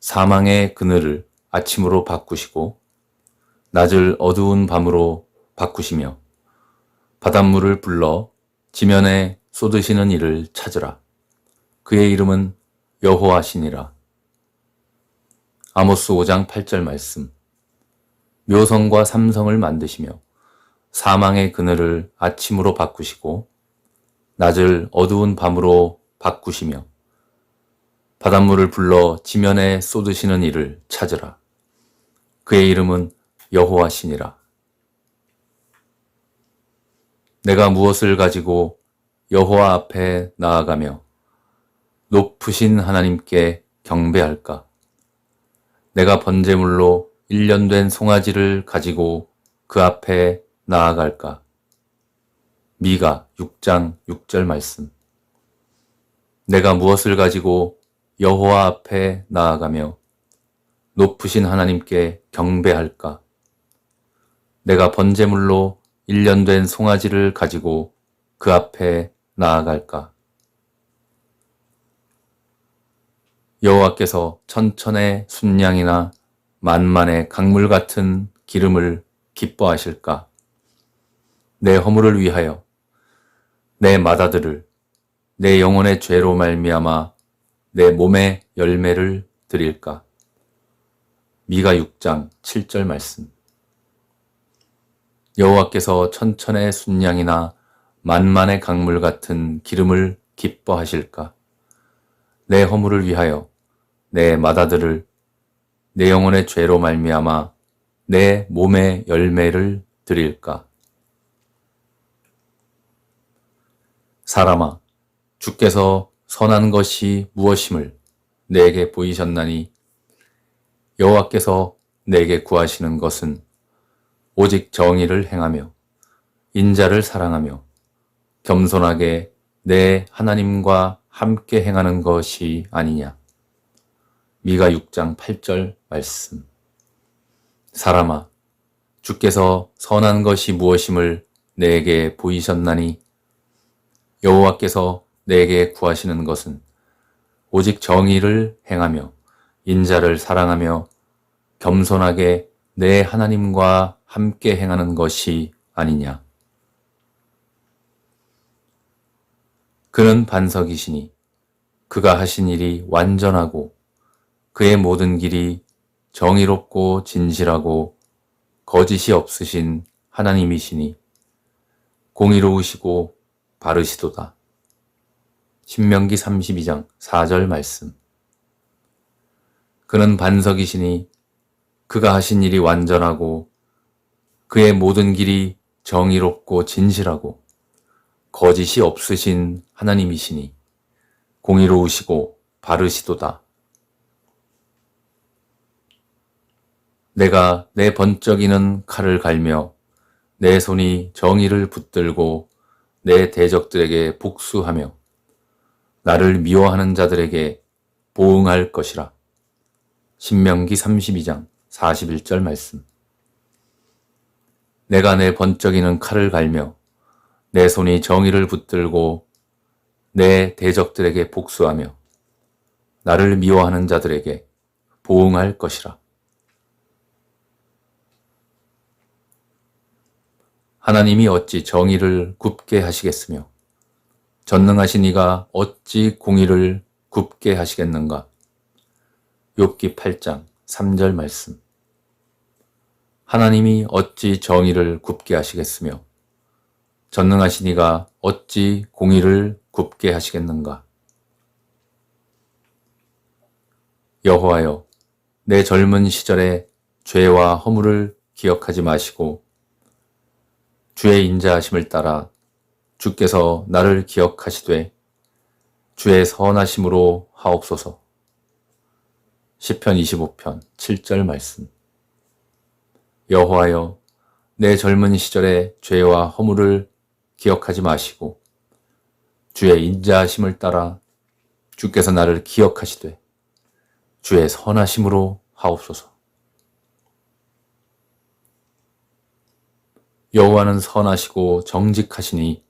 사망의 그늘을 아침으로 바꾸시고 낮을 어두운 밤으로 바꾸시며 바닷물을 불러 지면에 쏟으시는 이를 찾으라. 그의 이름은 여호와시니라. 아모스 5장 8절 말씀. 묘성과 삼성을 만드시며 사망의 그늘을 아침으로 바꾸시고 낮을 어두운 밤으로 바꾸시며 바닷물을 불러 지면에 쏟으시는 이를 찾으라. 그의 이름은 여호와시니라. 내가 무엇을 가지고 여호와 앞에 나아가며 높으신 하나님께 경배할까? 내가 번제물로 1년 된 송아지를 가지고 그 앞에 나아갈까? 미가 6장 6절 말씀. 내가 무엇을 가지고 여호와 앞에 나아가며 높으신 하나님께 경배할까? 내가 번제물로 1년 된 송아지를 가지고 그 앞에 나아갈까? 여호와께서 천천의 순양이나 만만의 강물 같은 기름을 기뻐하실까? 내 허물을 위하여 내 맏아들을 내 영혼의 죄로 말미암아 내 몸의 열매를 드릴까? 미가 6장 7절 말씀. 여호와께서 천천의 순양이나 만만의 강물 같은 기름을 기뻐하실까? 내 허물을 위하여 내 맏아들을 내 영혼의 죄로 말미암아 내 몸의 열매를 드릴까? 사람아, 주께서 선한 것이 무엇임을 내게 보이셨나니 여호와께서 내게 구하시는 것은 오직 정의를 행하며 인자를 사랑하며 겸손하게 내 하나님과 함께 행하는 것이 아니냐. 미가 6장 8절 말씀. 사람아, 주께서 선한 것이 무엇임을 내게 보이셨나니 여호와께서 내게 구하시는 것은 오직 정의를 행하며 인자를 사랑하며 겸손하게 내 하나님과 함께 행하는 것이 아니냐. 그는 반석이시니 그가 하신 일이 완전하고 그의 모든 길이 정의롭고 진실하고 거짓이 없으신 하나님이시니 공의로우시고 바르시도다. 신명기 32장 4절 말씀. 그는 반석이시니 그가 하신 일이 완전하고 그의 모든 길이 정의롭고 진실하고 거짓이 없으신 하나님이시니 공의로우시고 바르시도다. 내가 내 번쩍이는 칼을 갈며 내 손이 정의를 붙들고 내 대적들에게 복수하며 나를 미워하는 자들에게 보응할 것이라. 신명기 32장 41절 말씀. 내가 내 번쩍이는 칼을 갈며 내 손이 정의를 붙들고 내 대적들에게 복수하며 나를 미워하는 자들에게 보응할 것이라. 하나님이 어찌 정의를 굽게 하시겠으며 전능하신 이가 어찌 공의를 굽게 하시겠는가. 욥기 8장 3절 말씀. 하나님이 어찌 정의를 굽게 하시겠으며 전능하신 이가 어찌 공의를 굽게 하시겠는가. 여호와여, 내 젊은 시절에 죄와 허물을 기억하지 마시고 주의 인자하심을 따라 주께서 나를 기억하시되 주의 선하심으로 하옵소서. 시편 25편 7절 말씀. 여호와여, 내 젊은 시절에 죄와 허물을 기억하지 마시고 주의 인자하심을 따라 주께서 나를 기억하시되 주의 선하심으로 하옵소서. 여호와는 선하시고 정직하시니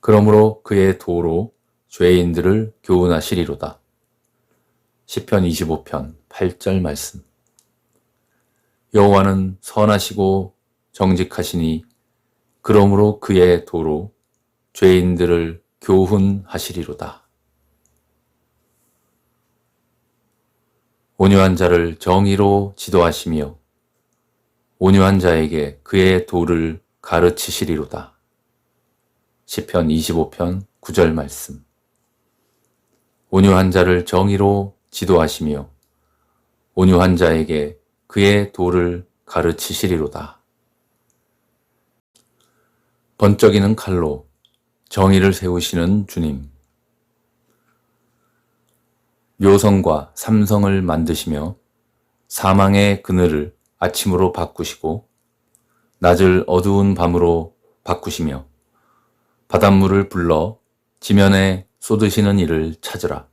그러므로 그의 도로 죄인들을 교훈하시리로다. 시편 25편 8절 말씀. 여호와는 선하시고 정직하시니 그러므로 그의 도로 죄인들을 교훈하시리로다. 온유한 자를 정의로 지도하시며 온유한 자에게 그의 도를 가르치시리로다. 시편 25편 9절 말씀. 온유한 자를 정의로 지도하시며 온유한 자에게 그의 도를 가르치시리로다. 번쩍이는 칼로 정의를 세우시는 주님. 묘성과 삼성을 만드시며 사망의 그늘을 아침으로 바꾸시고 낮을 어두운 밤으로 바꾸시며 바닷물을 불러 지면에 쏟으시는 이를 찾으라.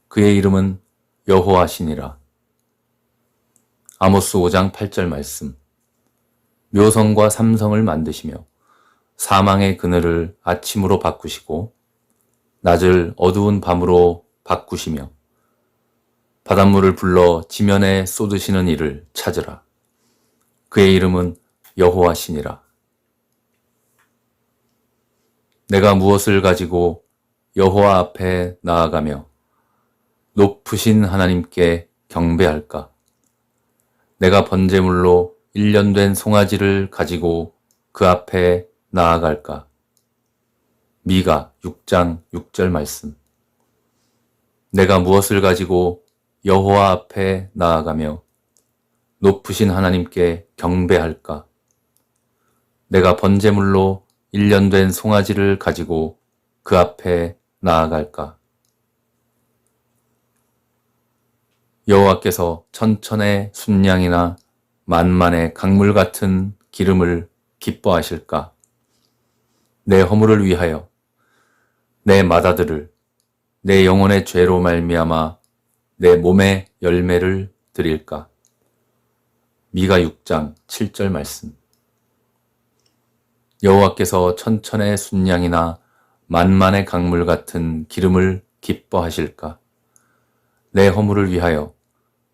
그의 이름은 여호와시니라. 아모스 5장 8절 말씀. 묘성과 삼성을 만드시며 사망의 그늘을 아침으로 바꾸시고 낮을 어두운 밤으로 바꾸시며 바닷물을 불러 지면에 쏟으시는 이를 찾으라. 그의 이름은 여호와시니라. 내가 무엇을 가지고 여호와 앞에 나아가며 높으신 하나님께 경배할까? 내가 번제물로 1년 된 송아지를 가지고 그 앞에 나아갈까? 미가 6장 6절 말씀. 내가 무엇을 가지고 여호와 앞에 나아가며 높으신 하나님께 경배할까? 내가 번제물로 1년 된 송아지를 가지고 그 앞에 나아갈까? 여호와께서 천천의 순양이나 만만의 강물 같은 기름을 기뻐하실까? 내 허물을 위하여 내 맏아들을 내 영혼의 죄로 말미암아 내 몸의 열매를 드릴까? 미가 6장 7절 말씀. 여호와께서 천천의 순양이나 만만의 강물 같은 기름을 기뻐하실까? 내 허물을 위하여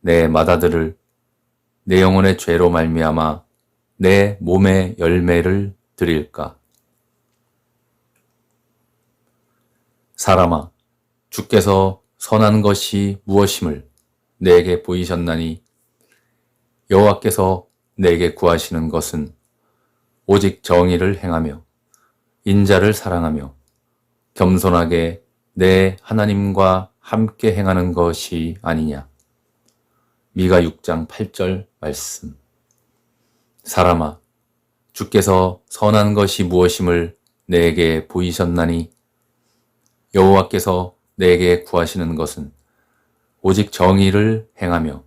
내 맏아들을 내 영혼의 죄로 말미암아 내 몸의 열매를 드릴까? 사람아, 주께서 선한 것이 무엇임을 내게 보이셨나니 여호와께서 내게 구하시는 것은 오직 정의를 행하며 인자를 사랑하며 겸손하게 내 하나님과 함께 행하는 것이 아니냐. 미가 6장 8절 말씀. 사람아, 주께서 선한 것이 무엇임을 내게 보이셨나니 여호와께서 내게 구하시는 것은 오직 정의를 행하며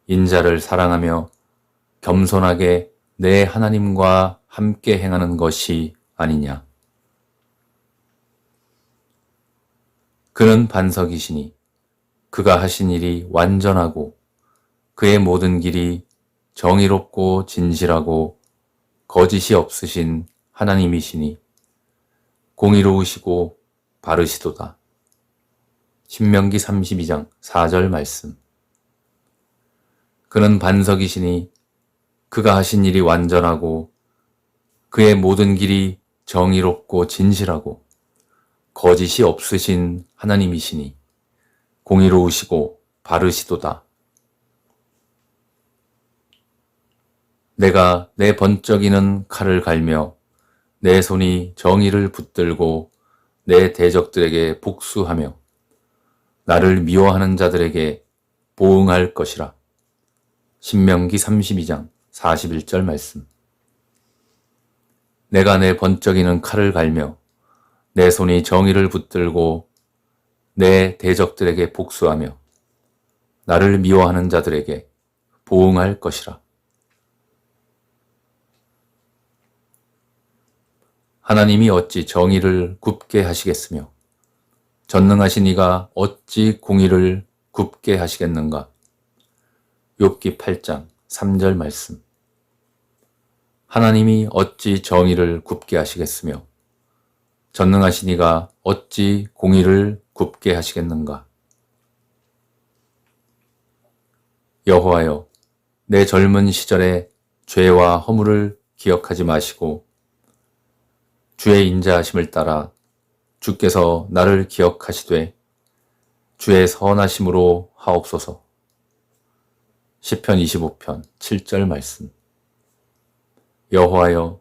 인자를 사랑하며 겸손하게 내 하나님과 함께 행하는 것이 아니냐. 그는 반석이시니 그가 하신 일이 완전하고 그의 모든 길이 정의롭고 진실하고 거짓이 없으신 하나님이시니 공의로우시고 바르시도다. 신명기 32장 4절 말씀. 그는 반석이시니 그가 하신 일이 완전하고 그의 모든 길이 정의롭고 진실하고 거짓이 없으신 하나님이시니 공의로우시고 바르시도다. 내가 내 번쩍이는 칼을 갈며 내 손이 정의를 붙들고 내 대적들에게 복수하며 나를 미워하는 자들에게 보응할 것이라. 신명기 32장 41절 말씀. 내가 내 번쩍이는 칼을 갈며 내 손이 정의를 붙들고 내 대적들에게 복수하며 나를 미워하는 자들에게 보응할 것이라. 하나님이 어찌 정의를 굽게 하시겠으며 전능하신 이가 어찌 공의를 굽게 하시겠는가. 욥기 8장 3절 말씀. 하나님이 어찌 정의를 굽게 하시겠으며 전능하신 이가 어찌 공의를 굽게 하시겠는가. 여호와여, 내 젊은 시절의 죄와 허물을 기억하지 마시고 주의 인자하심을 따라 주께서 나를 기억하시되 주의 선하심으로 하옵소서. 시편 25편 7절 말씀. 여호와여,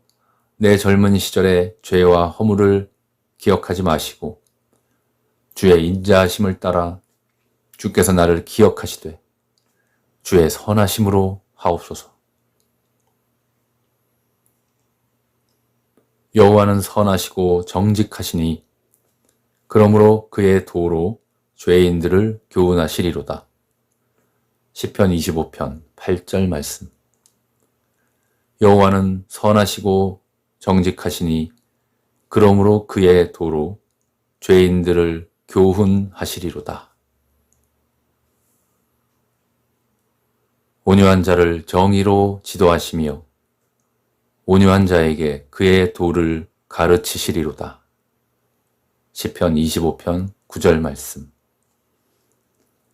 내 젊은 시절의 죄와 허물을 기억하지 마시고 주의 인자하심을 따라 주께서 나를 기억하시되 주의 선하심으로 하옵소서. 여호와는 선하시고 정직하시니 그러므로 그의 도로 죄인들을 교훈하시리로다. 시편 25편 8절 말씀. 여호와는 선하시고 정직하시니 그러므로 그의 도로 죄인들을 교훈하시리로다. 온유한 자를 정의로 지도하시며 온유한 자에게 그의 도를 가르치시리로다. 시편 25편 9절 말씀.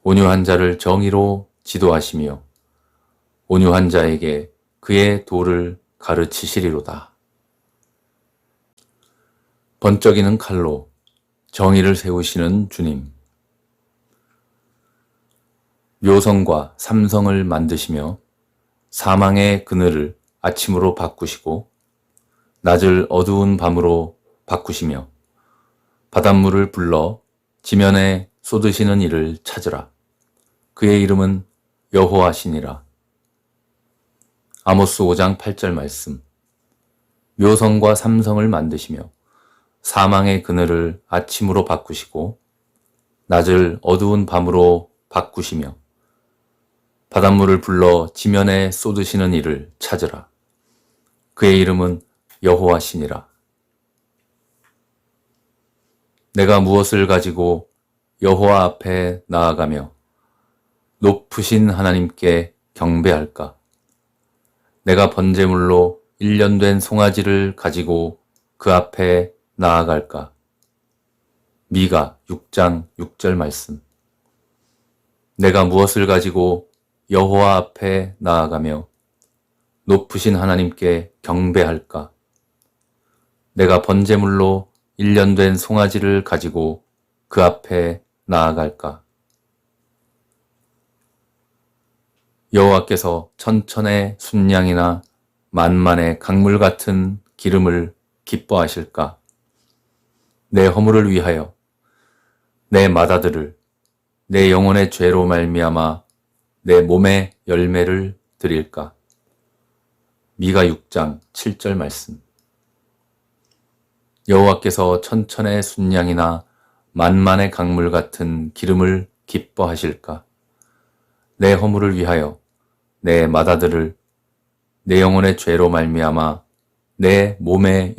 온유한 자를 정의로 지도하시며 온유한 자에게 그의 도를 가르치시리로다. 번쩍이는 칼로 정의를 세우시는 주님. 묘성과 삼성을 만드시며 사망의 그늘을 아침으로 바꾸시고 낮을 어두운 밤으로 바꾸시며 바닷물을 불러 지면에 쏟으시는 이를 찾으라. 그의 이름은 여호와시니라. 아모스 5장 8절 말씀. 묘성과 삼성을 만드시며 사망의 그늘을 아침으로 바꾸시고 낮을 어두운 밤으로 바꾸시며 바닷물을 불러 지면에 쏟으시는 이를 찾으라. 그의 이름은 여호와시니라. 내가 무엇을 가지고 여호와 앞에 나아가며 높으신 하나님께 경배할까? 내가 번제물로 1년 된 송아지를 가지고 그 앞에 나아갈까? 미가 6장 6절 말씀. 내가 무엇을 가지고 여호와 앞에 나아가며 높으신 하나님께 경배할까? 내가 번제물로 1년 된 송아지를 가지고 그 앞에 나아갈까? 여호와께서 천천의 순양이나 만만의 강물 같은 기름을 기뻐하실까? 내 허물을 위하여 내 맏아들을 내 영혼의 죄로 말미암아 내 몸의 열매를 드릴까? 미가 6장 7절 말씀. 여호와께서 천천의 순양이나 만만의 강물 같은 기름을 기뻐하실까? 내 허물을 위하여 내 맏아들을 내 영혼의 죄로 말미암아 내 몸의